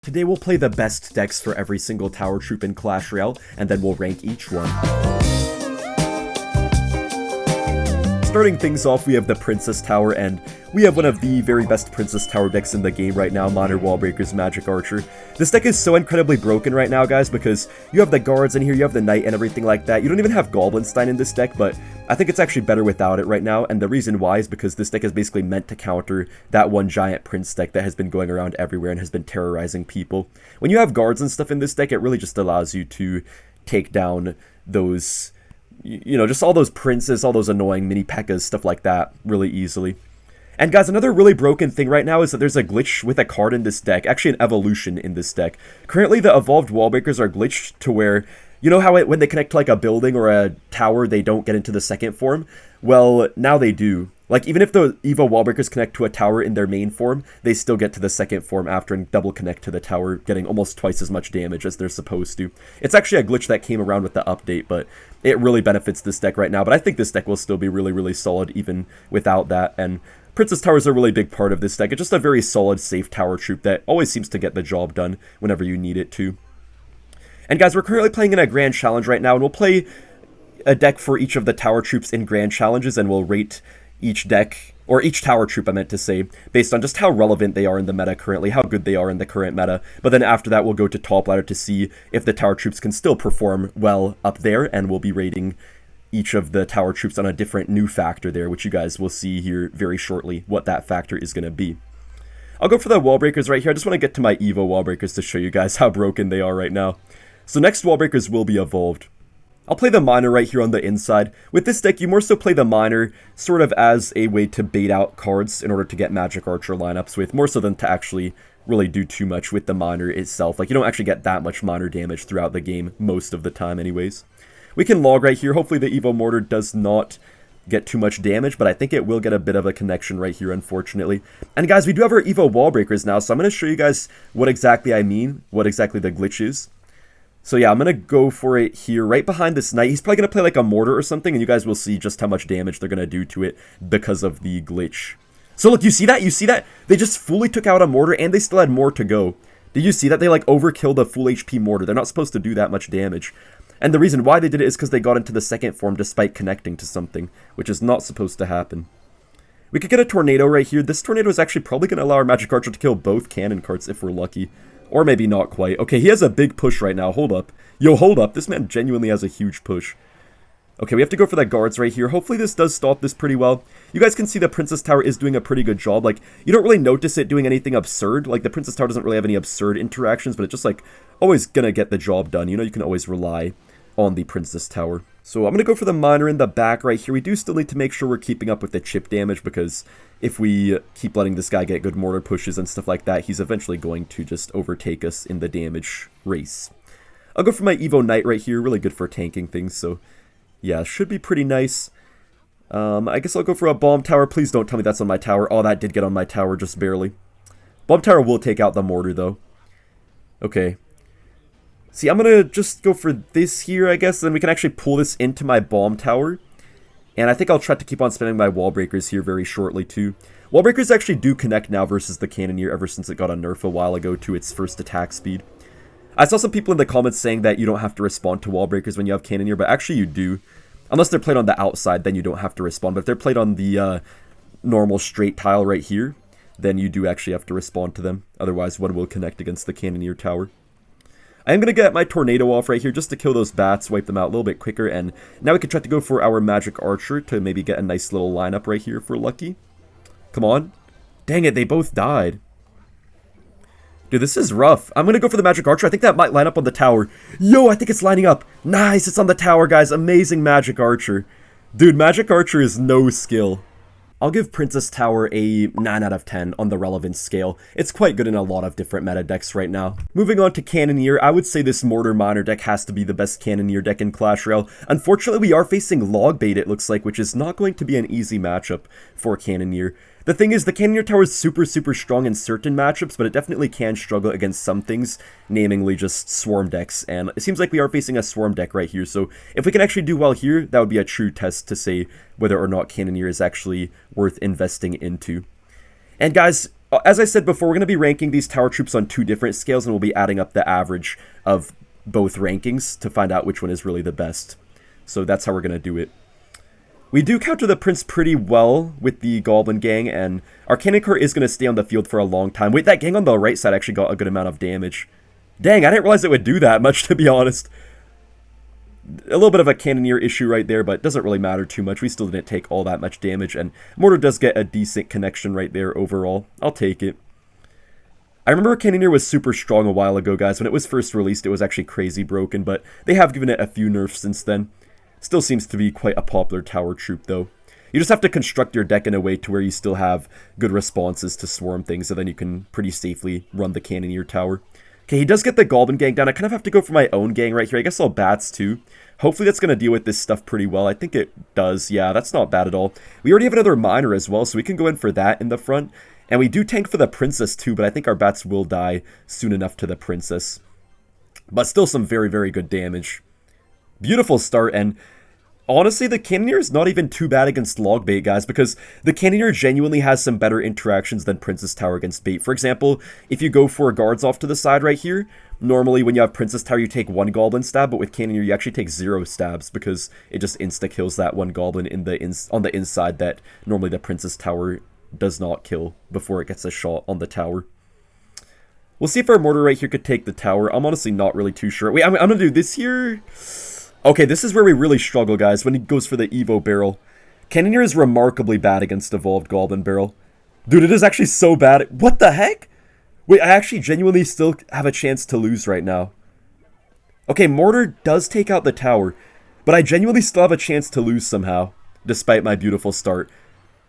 Today we'll play the best decks for every single tower troop in Clash Royale, and then we'll rank each one. Starting things off, we have the Princess Tower, and we have one of the very best Princess Tower decks in the game right now, Miner Wallbreaker's Magic Archer. This deck is so incredibly broken right now, guys, because you have the guards in here, you have the knight and everything like that. You don't even have Goblinstein in this deck, but I think it's actually better without it right now, and the reason why is because this deck is basically meant to counter that one giant prince deck that has been going around everywhere and has been terrorizing people. When you have guards and stuff in this deck, it really just allows you to take down those, you know, just all those princes, all those annoying mini Pekkas, stuff like that, really easily. And guys, another really broken thing right now is that there's a glitch with a card in this deck, actually an evolution in this deck. Currently, the evolved Wallbreakers are glitched to where, you know how when they connect to like a building or a tower, they don't get into the second form? Well, now they do. Like, even if the Evo Wallbreakers connect to a tower in their main form, they still get to the second form after and double connect to the tower, getting almost twice as much damage as they're supposed to. It's actually a glitch that came around with the update, but it really benefits this deck right now. But I think this deck will still be really, really solid even without that. And Princess Tower is a really big part of this deck. It's just a very solid, safe tower troop that always seems to get the job done whenever you need it to. And guys, we're currently playing in a Grand Challenge right now, and we'll play a deck for each of the tower troops in Grand Challenges, and we'll rate each deck, or each tower troop I meant to say, based on just how relevant they are in the meta currently, how good they are in the current meta. But then after that, we'll go to Top Ladder to see if the tower troops can still perform well up there, and we'll be rating each of the tower troops on a different new factor there, which you guys will see here very shortly what that factor is going to be. I'll go for the Wallbreakers right here. I just want to get to my Evo Wallbreakers to show you guys how broken they are right now. So next Wallbreakers will be evolved. I'll play the Miner right here on the inside. With this deck, you more so play the Miner sort of as a way to bait out cards in order to get Magic Archer lineups with, more so than to actually really do too much with the Miner itself. Like, you don't actually get that much Miner damage throughout the game most of the time anyways. We can log right here. Hopefully the Evo Mortar does not get too much damage, but I think it will get a bit of a connection right here, unfortunately. And guys, we do have our Evo Wallbreakers now, so I'm going to show you guys what exactly I mean, what exactly the glitch is. So yeah, I'm going to go for it here, right behind this knight. He's probably going to play like a mortar or something, and you guys will see just how much damage they're going to do to it because of the glitch. So look, you see that? You see that? They just fully took out a mortar, and they still had more to go. Did you see that? They like overkilled a full HP mortar. They're not supposed to do that much damage. And the reason why they did it is because they got into the second form despite connecting to something, which is not supposed to happen. We could get a tornado right here. This tornado is actually probably going to allow our Magic Archer to kill both cannon carts if we're lucky. Or maybe not quite. Okay, he has a big push right now. Hold up. Yo, hold up. This man genuinely has a huge push. Okay, we have to go for the guards right here. Hopefully this does stop this pretty well. You guys can see the Princess Tower is doing a pretty good job. Like, you don't really notice it doing anything absurd. Like, the Princess Tower doesn't really have any absurd interactions, but it's just, like, always gonna get the job done. You know, you can always rely on the Princess Tower. So I'm going to go for the Miner in the back right here. We do still need to make sure we're keeping up with the chip damage, because if we keep letting this guy get good mortar pushes and stuff like that, he's eventually going to just overtake us in the damage race. I'll go for my Evo Knight right here. Really good for tanking things, so yeah, should be pretty nice. I guess I'll go for a Bomb Tower. Please don't tell me that's on my tower. Oh, that did get on my tower, just barely. Bomb Tower will take out the mortar, though. Okay. See, I'm going to just go for this here, I guess, then we can actually pull this into my Bomb Tower. And I think I'll try to keep on spending my Wallbreakers here very shortly, too. Wallbreakers actually do connect now versus the Cannoneer ever since it got a nerf a while ago to its first attack speed. I saw some people in the comments saying that you don't have to respond to Wallbreakers when you have Cannoneer, but actually you do. Unless they're played on the outside, then you don't have to respond. But if they're played on the normal straight tile right here, then you do actually have to respond to them. Otherwise, one will connect against the Cannoneer tower. I am going to get my Tornado off right here just to kill those bats, wipe them out a little bit quicker, and now we can try to go for our Magic Archer to maybe get a nice little lineup right here if we're lucky. Come on. Dang it, they both died. Dude, this is rough. I'm going to go for the Magic Archer. I think that might line up on the tower. Yo, I think it's lining up. Nice, it's on the tower, guys. Amazing Magic Archer. Dude, Magic Archer is no skill. I'll give Princess Tower a 9 out of 10 on the relevance scale. It's quite good in a lot of different meta decks right now. Moving on to Cannoneer, I would say this Mortar Miner deck has to be the best Cannoneer deck in Clash Royale. Unfortunately, we are facing Logbait, it looks like, which is not going to be an easy matchup for Cannoneer. The thing is, the Cannoneer Tower is super strong in certain matchups, but it definitely can struggle against some things, namely just Swarm decks, and it seems like we are facing a Swarm deck right here, so if we can actually do well here, that would be a true test to say whether or not Cannoneer is actually worth investing into. And guys, as I said before, we're going to be ranking these tower troops on 2 different scales, and we'll be adding up the average of both rankings to find out which one is really the best. So that's how we're going to do it. We do counter the Prince pretty well with the Goblin gang, and our Cannon Corps is going to stay on the field for a long time. Wait, that gang on the right side actually got a good amount of damage. Dang, I didn't realize it would do that much, to be honest. A little bit of a Cannoneer issue right there, but it doesn't really matter too much. We still didn't take all that much damage, and Mortar does get a decent connection right there overall. I'll take it. I remember Cannoneer was super strong a while ago, guys. When it was first released, it was actually crazy broken, but they have given it a few nerfs since then. Still seems to be quite a popular tower troop, though. You just have to construct your deck in a way to where you still have good responses to swarm things, and then you can pretty safely run the Cannoneer tower. Okay, he does get the Goblin gang down. I kind of have to go for my own gang right here. I guess I'll bats too. Hopefully that's going to deal with this stuff pretty well. I think it does. Yeah, that's not bad at all. We already have another miner as well, so we can go in for that in the front. And we do tank for the princess too, but I think our bats will die soon enough to the princess. But still some very, very good damage. Beautiful start, and honestly, the Cannoneer is not even too bad against Logbait, guys, because the Cannoneer genuinely has some better interactions than Princess Tower against Bait. For example, if you go for guards off to the side right here, normally when you have Princess Tower, you take 1 Goblin stab, but with Cannoneer, you actually take 0 stabs because it just insta-kills that 1 Goblin on the inside that normally the Princess Tower does not kill before it gets a shot on the tower. We'll see if our Mortar right here could take the tower. I'm honestly not really too sure. Wait, I'm going to do this here. Okay, this is where we really struggle, guys, when he goes for the Evo barrel. Cannoneer is remarkably bad against Evolved Goblin barrel. Dude, it is actually so bad. What the heck? Wait, I actually genuinely still have a chance to lose right now. Okay, Mortar does take out the tower, but I genuinely still have a chance to lose somehow, despite my beautiful start.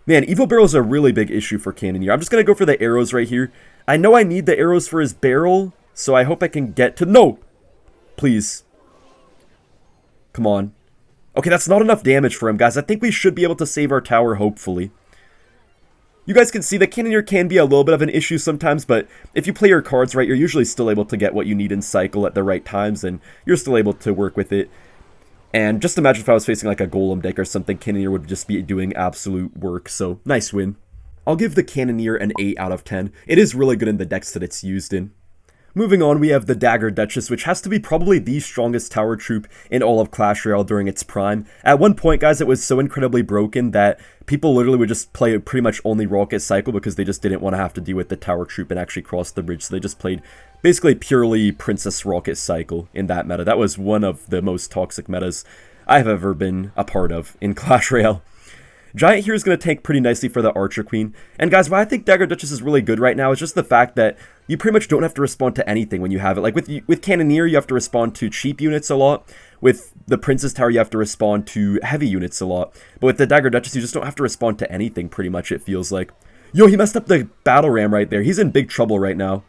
Man, Evo barrel is a really big issue for Cannoneer. I'm just going to go for the arrows right here. I know I need the arrows for his barrel, so I hope I can get to... No! Please. Come on. Okay, that's not enough damage for him, guys. I think we should be able to save our tower, hopefully. You guys can see that Cannoneer can be a little bit of an issue sometimes, but if you play your cards right, you're usually still able to get what you need in cycle at the right times, and you're still able to work with it. And just imagine if I was facing like a Golem deck or something, Cannoneer would just be doing absolute work, so nice win. I'll give the Cannoneer an 8 out of 10. It is really good in the decks that it's used in. Moving on, we have the Dagger Duchess, which has to be probably the strongest tower troop in all of Clash Royale during its prime. At one point, guys, it was so incredibly broken that people literally would just play pretty much only Rocket Cycle because they just didn't want to have to deal with the tower troop and actually cross the bridge, so they just played basically purely Princess Rocket Cycle in that meta. That was one of the most toxic metas I've ever been a part of in Clash Royale. Giant here is going to tank pretty nicely for the Archer Queen. And guys, why I think Dagger Duchess is really good right now is just the fact that you pretty much don't have to respond to anything when you have it. Like with Cannoneer, you have to respond to cheap units a lot. With the Princess Tower, you have to respond to heavy units a lot. But with the Dagger Duchess, you just don't have to respond to anything, pretty much, it feels like. Yo, he messed up the Battle Ram right there. He's in big trouble right now.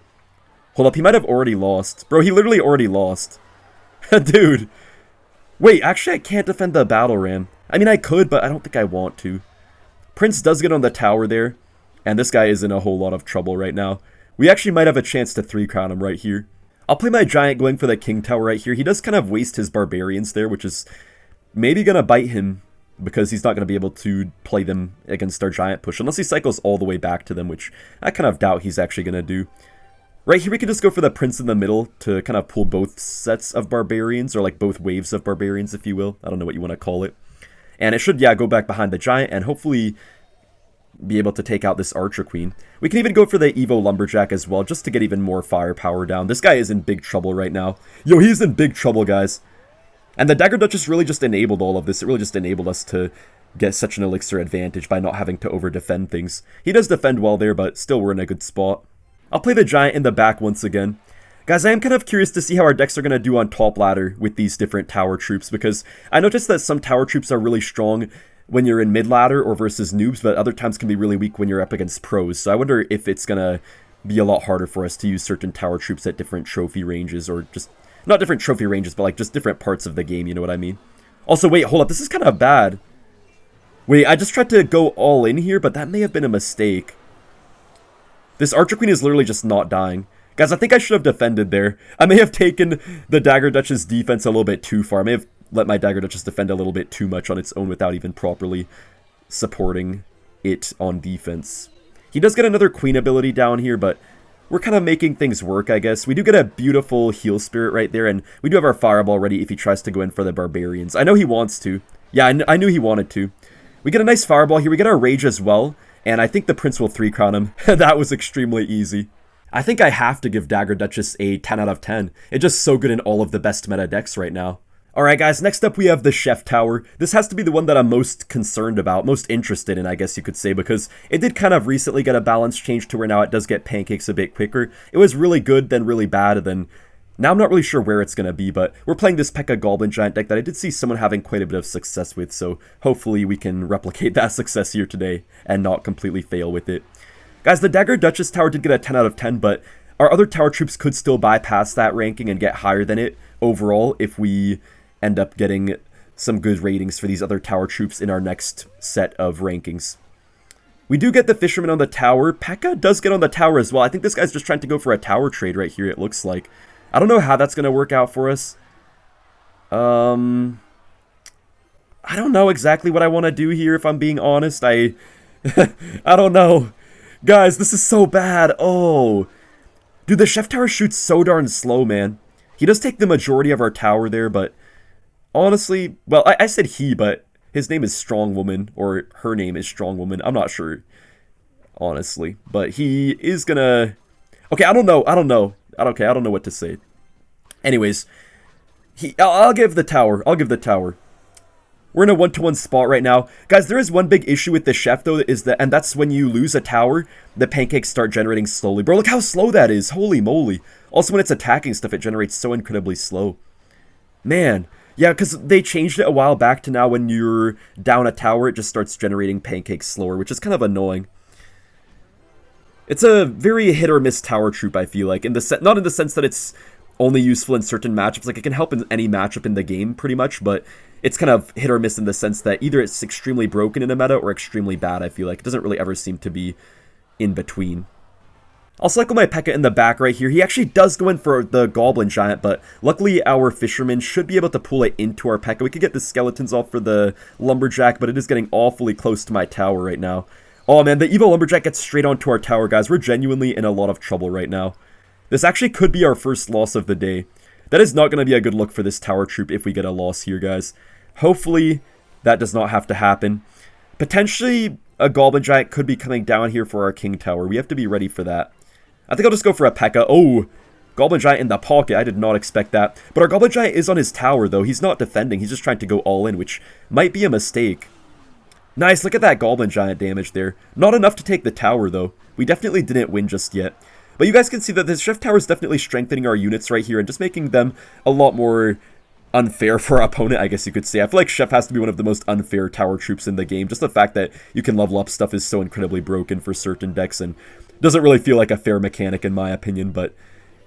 Hold up, he might have already lost. Bro, he literally already lost. Dude. Wait, actually, I can't defend the Battle Ram. I mean, I could, but I don't think I want to. Prince does get on the tower there, and this guy is in a whole lot of trouble right now. We actually might have a chance to 3-crown him right here. I'll play my Giant going for the King Tower right here. He does kind of waste his Barbarians there, which is maybe going to bite him because he's not going to be able to play them against our Giant push, unless he cycles all the way back to them, which I kind of doubt he's actually going to do. Right here, we can just go for the Prince in the middle to kind of pull both sets of Barbarians, or like both waves of Barbarians, if you will. I don't know what you want to call it. And it should, yeah, go back behind the Giant and hopefully be able to take out this Archer Queen. We can even go for the Evo Lumberjack as well, just to get even more firepower down. This guy is in big trouble right now. Yo, he's in big trouble, guys. And the Dagger Duchess really just enabled all of this. It really just enabled us to get such an elixir advantage by not having to over-defend things. He does defend well there, but still we're in a good spot. I'll play the Giant in the back once again. Guys, I am kind of curious to see how our decks are going to do on top ladder with these different tower troops, because I noticed that some tower troops are really strong when you're in mid ladder or versus noobs, but other times can be really weak when you're up against pros. So I wonder if it's going to be a lot harder for us to use certain tower troops at different trophy ranges, or just, not different trophy ranges, but like just different parts of the game, you know what I mean? Also, wait, hold up, this is kind of bad. Wait, I just tried to go all in here, but that may have been a mistake. This Archer Queen is literally just not dying. Guys, I think I should have defended there. I may have taken the Dagger Duchess defense a little bit too far. I may have let my Dagger Duchess defend a little bit too much on its own without even properly supporting it on defense. He does get another queen ability down here, but we're kind of making things work, I guess. We do get a beautiful heal spirit right there, and we do have our fireball ready if he tries to go in for the barbarians. I know he wants to. Yeah, I knew he wanted to. We get a nice fireball here. We get our rage as well, and I think the prince will 3-crown him. That was extremely easy. I think I have to give Dagger Duchess a 10 out of 10. It's just so good in all of the best meta decks right now. Alright guys, next up we have the Chef Tower. This has to be the one that I'm most concerned about, most interested in, I guess you could say, because it did kind of recently get a balance change to where now it does get pancakes a bit quicker. It was really good, then really bad, then now I'm not really sure where it's going to be, but we're playing this Pekka Goblin Giant deck that I did see someone having quite a bit of success with, so hopefully we can replicate that success here today and not completely fail with it. Guys, the Dagger Duchess Tower did get a 10 out of 10, but our other tower troops could still bypass that ranking and get higher than it overall if we end up getting some good ratings for these other tower troops in our next set of rankings. We do get the Fisherman on the tower. Pekka does get on the tower as well. I think this guy's just trying to go for a tower trade right here, it looks like. I don't know how that's going to work out for us. I don't know exactly what I want to do here, if I'm being honest. I don't know. Guys, this is so bad. Oh. Dude, the Chef Tower shoots so darn slow, man. He does take the majority of our tower there, but honestly, well, I said he, but his name is Strong Woman, or her name is Strong Woman. I'm not sure, honestly, but he is gonna... Okay, I don't know. Okay, I don't know what to say. Anyways, I'll give the tower. We're in a 1-to-1 spot right now. Guys, there is one big issue with the Chef, though, and that's when you lose a tower, the pancakes start generating slowly. Bro, look how slow that is. Holy moly. Also, when it's attacking stuff, it generates so incredibly slow. Man. Yeah, because they changed it a while back to now when you're down a tower, it just starts generating pancakes slower, which is kind of annoying. It's a very hit-or-miss tower troop, I feel like. Not in the sense that it's only useful in certain matchups. Like, it can help in any matchup in the game, pretty much, but it's kind of hit-or-miss in the sense that either it's extremely broken in a meta or extremely bad, I feel like. It doesn't really ever seem to be in between. I'll cycle my Pekka in the back right here. He actually does go in for the Goblin Giant, but luckily our Fisherman should be able to pull it into our Pekka. We could get the Skeletons off for the Lumberjack, but it is getting awfully close to my tower right now. Oh man, the Evil Lumberjack gets straight onto our tower, guys. We're genuinely in a lot of trouble right now. This actually could be our first loss of the day. That is not going to be a good look for this tower troop if we get a loss here, guys. Hopefully, that does not have to happen. Potentially, a Goblin Giant could be coming down here for our King Tower. We have to be ready for that. I think I'll just go for a Pekka. Oh, Goblin Giant in the pocket. I did not expect that. But our Goblin Giant is on his tower, though. He's not defending. He's just trying to go all in, which might be a mistake. Nice. Look at that Goblin Giant damage there. Not enough to take the tower, though. We definitely didn't win just yet. But you guys can see that this Chef Tower is definitely strengthening our units right here and just making them a lot more unfair for our opponent, I guess you could say. I feel like Chef has to be one of the most unfair tower troops in the game. Just the fact that you can level up stuff is so incredibly broken for certain decks, and doesn't really feel like a fair mechanic in my opinion, but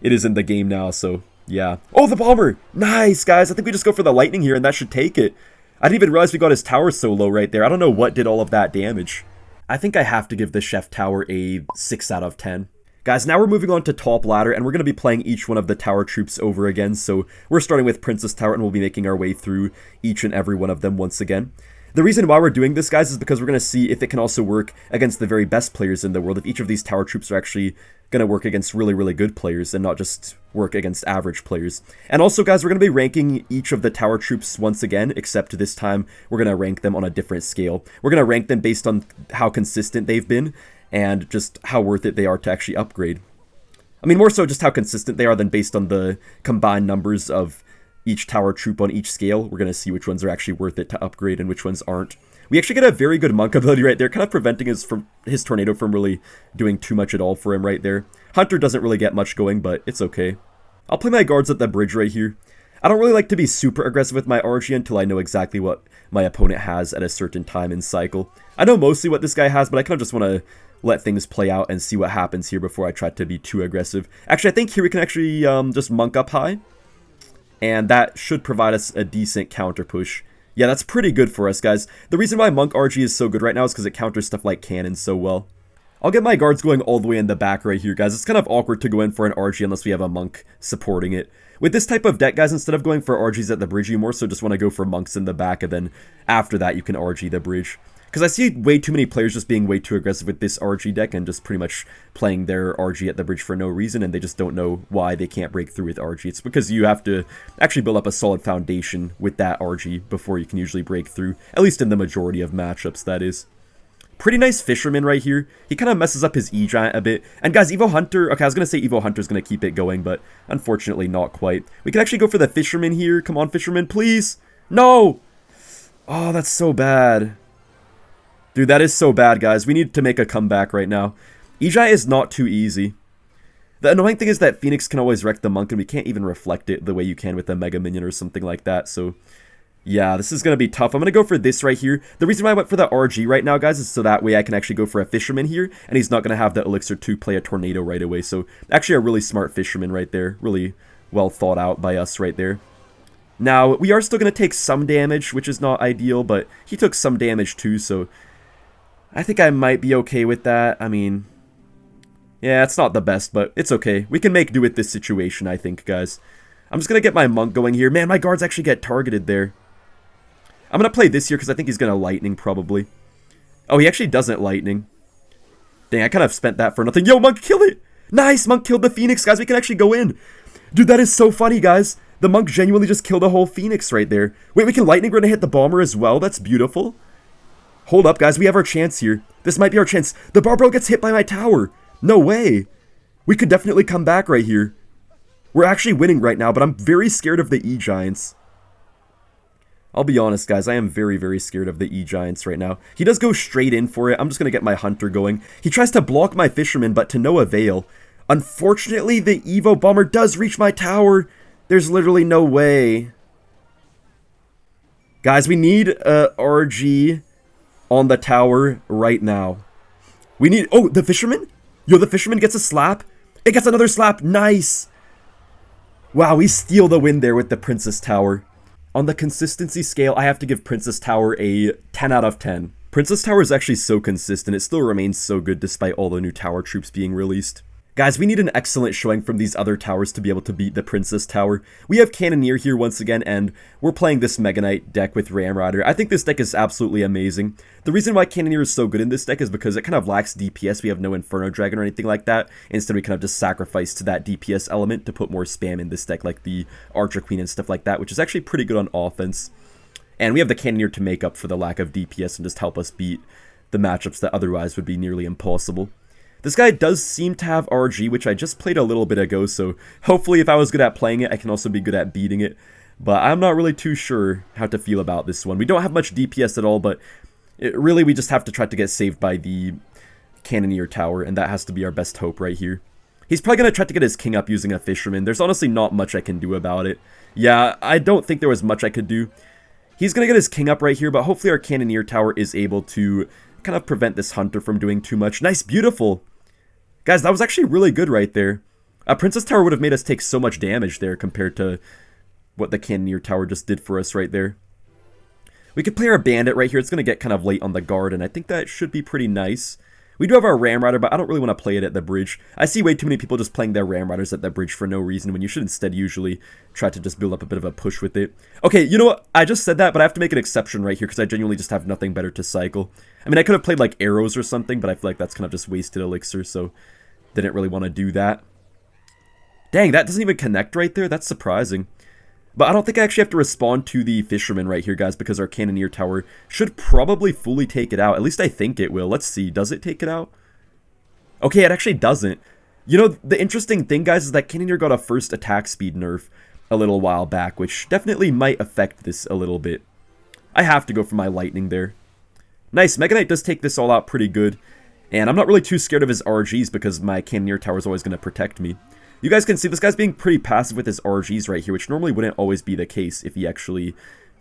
it is in the game now, so yeah. Oh, the Bomber! Nice, guys! I think we just go for the Lightning here, and that should take it. I didn't even realize we got his tower so low right there. I don't know what did all of that damage. I think I have to give the Chef Tower a 6 out of 10. Guys, now we're moving on to top ladder, and we're going to be playing each one of the tower troops over again, so we're starting with Princess Tower, and we'll be making our way through each and every one of them once again. The reason why we're doing this, guys, is because we're going to see if it can also work against the very best players in the world, if each of these tower troops are actually going to work against really, really good players and not just work against average players. And also, guys, we're going to be ranking each of the tower troops once again, except this time we're going to rank them on a different scale. We're going to rank them based on how consistent they've been and just how worth it they are to actually upgrade. I mean, more so just how consistent they are than based on the combined numbers of each tower troop on each scale. We're going to see which ones are actually worth it to upgrade and which ones aren't. We actually get a very good monk ability right there, kind of preventing his tornado from really doing too much at all for him right there. Hunter doesn't really get much going, but it's okay. I'll play my guards at the bridge right here. I don't really like to be super aggressive with my RG until I know exactly what my opponent has at a certain time in cycle. I know mostly what this guy has, but I kind of just want to let things play out and see what happens here before I try to be too aggressive. Actually, I think here we can actually just monk up high, and that should provide us a decent counter push. Yeah, that's pretty good for us, guys. The reason why Monk RG is so good right now is because it counters stuff like Cannon so well. I'll get my guards going all the way in the back right here, guys. It's kind of awkward to go in for an RG unless we have a Monk supporting it. With this type of deck, guys, instead of going for RGs at the bridge, you more so just want to go for Monks in the back, and then after that you can RG the bridge. Because I see way too many players just being way too aggressive with this RG deck and just pretty much playing their RG at the bridge for no reason, and they just don't know why they can't break through with RG. It's because you have to actually build up a solid foundation with that RG before you can usually break through, at least in the majority of matchups, that is. Pretty nice Fisherman right here. He kind of messes up his E-Giant a bit. And guys, Evo Hunter, okay, I was going to say Evo Hunter's going to keep it going, but unfortunately not quite. We can actually go for the Fisherman here. Come on, Fisherman, please. No! Oh, that's so bad. Dude, that is so bad, guys. We need to make a comeback right now. E-Giant is not too easy. The annoying thing is that Phoenix can always wreck the Monk, and we can't even reflect it the way you can with a Mega Minion or something like that, so... yeah, this is going to be tough. I'm going to go for this right here. The reason why I went for the RG right now, guys, is so that way I can actually go for a Fisherman here, and he's not going to have the Elixir to play a Tornado right away. So, actually a really smart Fisherman right there. Really well thought out by us right there. Now, we are still going to take some damage, which is not ideal, but he took some damage too, so I think I might be okay with that. I mean, yeah, it's not the best, but it's okay. We can make do with this situation, I think, guys. I'm just going to get my Monk going here. Man, my guards actually get targeted there. I'm going to play this here because I think he's going to Lightning, probably. Oh, he actually doesn't Lightning. Dang, I kind of spent that for nothing. Yo, Monk, kill it! Nice! Monk killed the Phoenix, guys. We can actually go in. Dude, that is so funny, guys. The Monk genuinely just killed a whole Phoenix right there. Wait, we can Lightning Run to hit the Bomber as well? That's beautiful. Hold up, guys. We have our chance here. This might be our chance. The Barbaro gets hit by my tower. No way. We could definitely come back right here. We're actually winning right now, but I'm very scared of the E-Giants. I'll be honest, guys. I am very, very scared of the E-Giants right now. He does go straight in for it. I'm just going to get my Hunter going. He tries to block my Fisherman, but to no avail. Unfortunately, the Evo Bomber does reach my tower. There's literally no way. Guys, we need a RG on the tower right now. We need... oh, the Fisherman? Yo, the Fisherman gets a slap. It gets another slap. Nice. Wow, we steal the win there with the Princess Tower. On the consistency scale, I have to give Princess Tower a 10 out of 10. Princess Tower is actually so consistent, it still remains so good despite all the new tower troops being released. Guys, we need an excellent showing from these other towers to be able to beat the Princess Tower. We have Cannoneer here once again, and we're playing this Mega Knight deck with Ram Rider. I think this deck is absolutely amazing. The reason why Cannoneer is so good in this deck is because it kind of lacks DPS. We have no Inferno Dragon or anything like that. Instead, we kind of just sacrifice to that DPS element to put more spam in this deck, like the Archer Queen and stuff like that, which is actually pretty good on offense. And we have the Cannoneer to make up for the lack of DPS and just help us beat the matchups that otherwise would be nearly impossible. This guy does seem to have RG, which I just played a little bit ago, so hopefully if I was good at playing it, I can also be good at beating it. But I'm not really too sure how to feel about this one. We don't have much DPS at all, but really we just have to try to get saved by the Cannoneer Tower, and that has to be our best hope right here. He's probably going to try to get his king up using a Fisherman. There's honestly not much I can do about it. Yeah, I don't think there was much I could do. He's going to get his king up right here, but hopefully our Cannoneer Tower is able to kind of prevent this Hunter from doing too much. Nice, beautiful. Guys, that was actually really good right there. A Princess Tower would have made us take so much damage there compared to what the Cannoneer Tower just did for us right there. We could play our Bandit right here. It's going to get kind of late on the guard, and I think that should be pretty nice. We do have our Ram Rider, but I don't really want to play it at the bridge. I see way too many people just playing their Ram Riders at the bridge for no reason, when you should instead usually try to just build up a bit of a push with it. Okay, you know what? I just said that, but I have to make an exception right here because I genuinely just have nothing better to cycle. I mean, I could have played like arrows or something, but I feel like that's kind of just wasted elixir, so didn't really want to do that. Dang, that doesn't even connect right there? That's surprising. But I don't think I actually have to respond to the Fisherman right here, guys, because our Cannoneer Tower should probably fully take it out. At least I think it will. Let's see. Does it take it out? Okay, it actually doesn't. You know, the interesting thing, guys, is that Cannoneer got a first attack speed nerf a little while back, which definitely might affect this a little bit. I have to go for my Lightning there. Nice. Mega Knight does take this all out pretty good. And I'm not really too scared of his RGs because my Cannoneer Tower is always going to protect me. You guys can see this guy's being pretty passive with his RGs right here, which normally wouldn't always be the case if he actually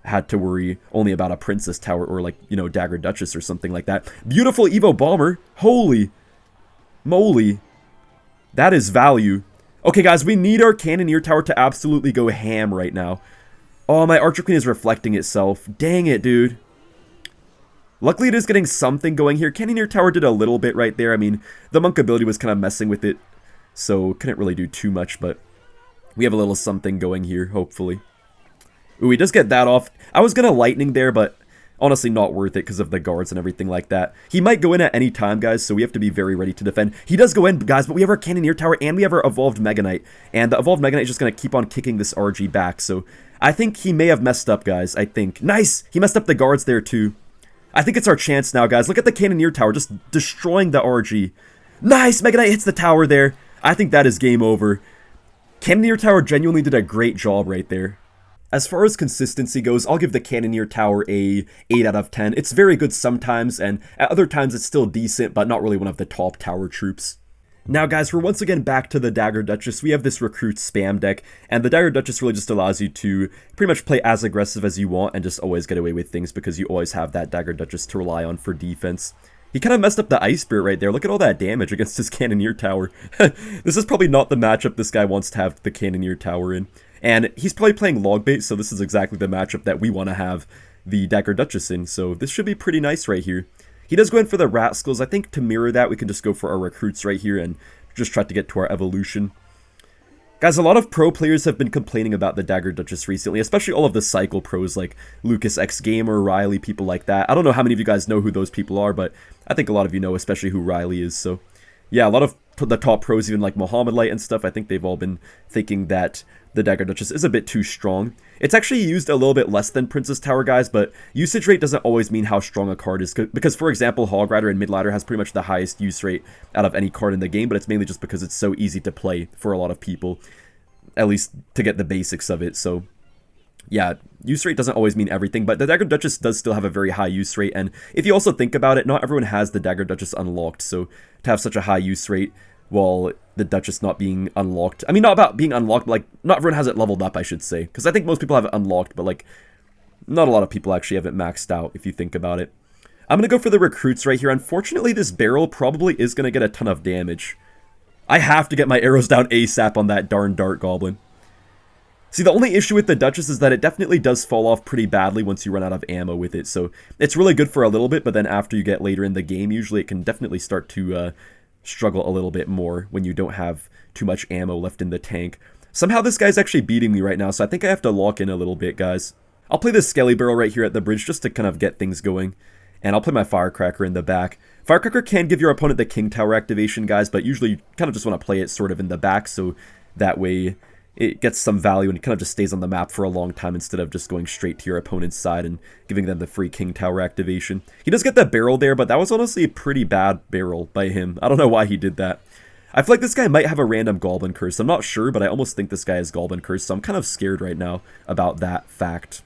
had to worry only about a Princess Tower or, like, you know, Dagger Duchess or something like that. Beautiful Evo Bomber. Holy moly. That is value. Okay, guys, we need our Cannoneer Tower to absolutely go ham right now. Oh, my Archer Queen is reflecting itself. Dang it, dude. Luckily, it is getting something going here. Cannoneer Tower did a little bit right there. I mean, the Monk ability was kind of messing with it, so couldn't really do too much, but we have a little something going here, hopefully. Ooh, he does get that off. I was going to Lightning there, but Honestly, not worth it because of the guards and everything like that. He might go in at any time, guys, so we have to be very ready to defend. He does go in, guys, but we have our Cannoneer tower and we have our Evolved Mega Knight. And the Evolved Mega Knight is just going to keep on kicking this RG back, so I think he may have messed up, guys, I think. Nice! He messed up the guards there, too. I think it's our chance now, guys. Look at the Cannoneer tower just destroying the RG. Nice! Mega Knight hits the tower there. I think that is game over. Cannoneer tower genuinely did a great job right there. As far as consistency goes, I'll give the Cannoneer tower a 8 out of 10. It's very good sometimes, and at other times it's still decent, but not really one of the top tower troops. Now guys, we're once again back to the Dagger Duchess. We have this recruit spam deck, and the Dagger Duchess really just allows you to pretty much play as aggressive as you want and just always get away with things because you always have that Dagger Duchess to rely on for defense. He kind of messed up the Ice Spirit right there. Look at all that damage against his Cannoneer tower. This is probably not the matchup this guy wants to have the Cannoneer tower in. And he's probably playing Logbait, so this is exactly the matchup that we want to have the Dagger Duchess in. So this should be pretty nice right here. He does go in for the Rascals. I think to mirror that, we can just go for our recruits right here and just try to get to our evolution. Guys, a lot of pro players have been complaining about the Dagger Duchess recently, especially all of the Cycle pros like Lucas X Gamer, Riley, people like that. I don't know how many of you guys know who those people are, but I think a lot of you know especially who Riley is. So yeah, a lot of the top pros, even like Muhammad Light and stuff, I think they've all been thinking that the Dagger Duchess is a bit too strong. It's actually used a little bit less than Princess Tower, guys, but usage rate doesn't always mean how strong a card is, because, for example, Hog Rider and Mid Ladder has pretty much the highest use rate out of any card in the game, but it's mainly just because it's so easy to play for a lot of people, at least to get the basics of it. So yeah, use rate doesn't always mean everything, but the Dagger Duchess does still have a very high use rate, and if you also think about it, not everyone has the Dagger Duchess unlocked, so to have such a high use rate while the Duchess not being unlocked, I mean, not about being unlocked, but like, not everyone has it leveled up, I should say, because I think most people have it unlocked, but like, not a lot of people actually have it maxed out, if you think about it. I'm going to go for the recruits right here. Unfortunately, this barrel probably is going to get a ton of damage. I have to get my arrows down ASAP on that darn Dart Goblin. See, the only issue with the Duchess is that it definitely does fall off pretty badly once you run out of ammo with it, so it's really good for a little bit, but then after you get later in the game, usually it can definitely start to struggle a little bit more when you don't have too much ammo left in the tank. Somehow this guy's actually beating me right now, so I think I have to lock in a little bit, guys. I'll play this Skelly Barrel right here at the bridge just to kind of get things going, and I'll play my Firecracker in the back. Firecracker can give your opponent the King Tower activation, guys, but usually you kind of just want to play it sort of in the back, so that way it gets some value and it kind of just stays on the map for a long time instead of just going straight to your opponent's side and giving them the free King Tower activation. He does get that barrel there, but that was honestly a pretty bad barrel by him. I don't know why he did that. I feel like this guy might have a random Goblin Curse. I'm not sure, but I almost think this guy has Goblin Curse, so I'm kind of scared right now about that fact.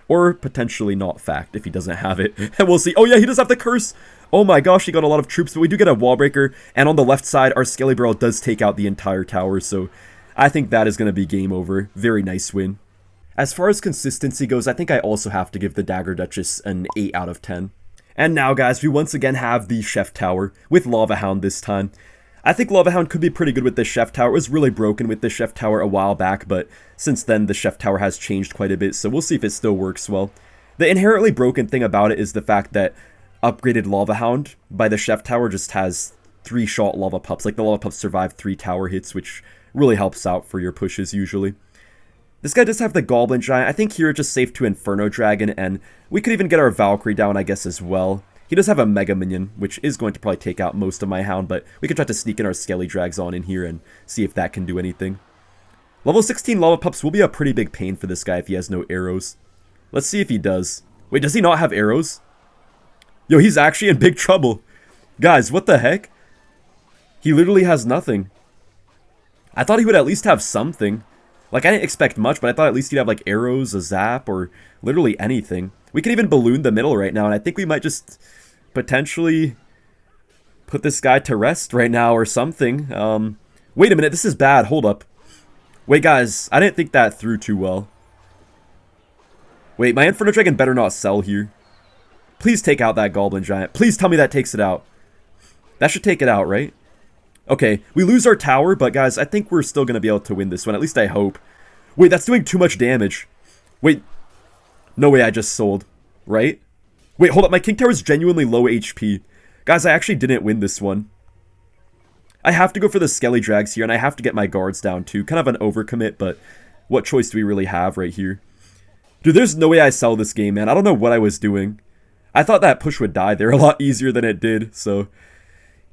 Or potentially not fact if he doesn't have it. And we'll see. Oh yeah, he does have the curse! Oh my gosh, he got a lot of troops, but we do get a wall breaker, and on the left side, our Skelly Barrel does take out the entire tower, so I think that is going to be game over. Very nice win. As far as consistency goes, I think I also have to give the Dagger Duchess an 8 out of 10. And now, guys, we once again have the Chef Tower, with Lava Hound this time. I think Lava Hound could be pretty good with this Chef Tower. It was really broken with this Chef Tower a while back, but since then, the Chef Tower has changed quite a bit, so we'll see if it still works well. The inherently broken thing about it is the fact that upgraded Lava Hound by the Chef Tower just has 3-shot Lava Pups. Like, the Lava Pups survive 3 tower hits, which really helps out for your pushes usually. This guy does have the Goblin Giant. I think here it's just safe to Inferno Dragon, and we could even get our Valkyrie down, I guess, as well. He does have a Mega Minion, which is going to probably take out most of my Hound, but we could try to sneak in our Skelly Drags on in here and see if that can do anything. Level 16 Lava Pups will be a pretty big pain for this guy if he has no arrows. Let's see if he does. Wait, does he not have arrows? Yo, he's actually in big trouble. Guys, what the heck? He literally has nothing. I thought he would at least have something. Like, I didn't expect much, but I thought at least he'd have, like, arrows, a zap, or literally anything. We could even balloon the middle right now, and I think we might just potentially put this guy to rest right now or something. Wait a minute, this is bad. Hold up. Wait, guys, I didn't think that through too well. Wait, my Inferno Dragon better not sell here. Please take out that Goblin Giant. Please tell me that takes it out. That should take it out, right? Okay, we lose our tower, but guys, I think we're still going to be able to win this one. At least I hope. Wait, that's doing too much damage. Wait. No way I just sold. Right? Wait, hold up. My King Tower is genuinely low HP. Guys, I actually didn't win this one. I have to go for the Skelly Drags here, and I have to get my guards down too. Kind of an overcommit, but what choice do we really have right here? Dude, there's no way I sell this game, man. I don't know what I was doing. I thought that push would die there a lot easier than it did, so...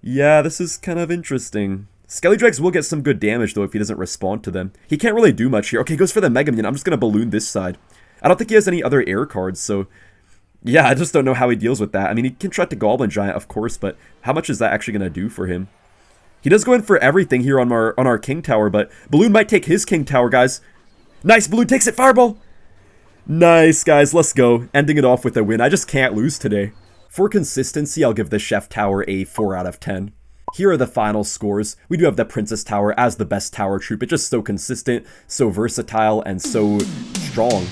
Yeah, this is kind of interesting. Skelly Dregs will get some good damage, though, if he doesn't respond to them. He can't really do much here. Okay, he goes for the Mega Minion. I'm just going to balloon this side. I don't think he has any other air cards, so... Yeah, I just don't know how he deals with that. I mean, he can try to Goblin Giant, of course, but how much is that actually going to do for him? He does go in for everything here on our King Tower, but Balloon might take his King Tower, guys. Nice, Balloon takes it, Fireball! Nice, guys, let's go. Ending it off with a win. I just can't lose today. For consistency, I'll give the Chef Tower a 4 out of 10. Here are the final scores. We do have the Princess Tower as the best tower troop. It's just so consistent, so versatile, and so strong.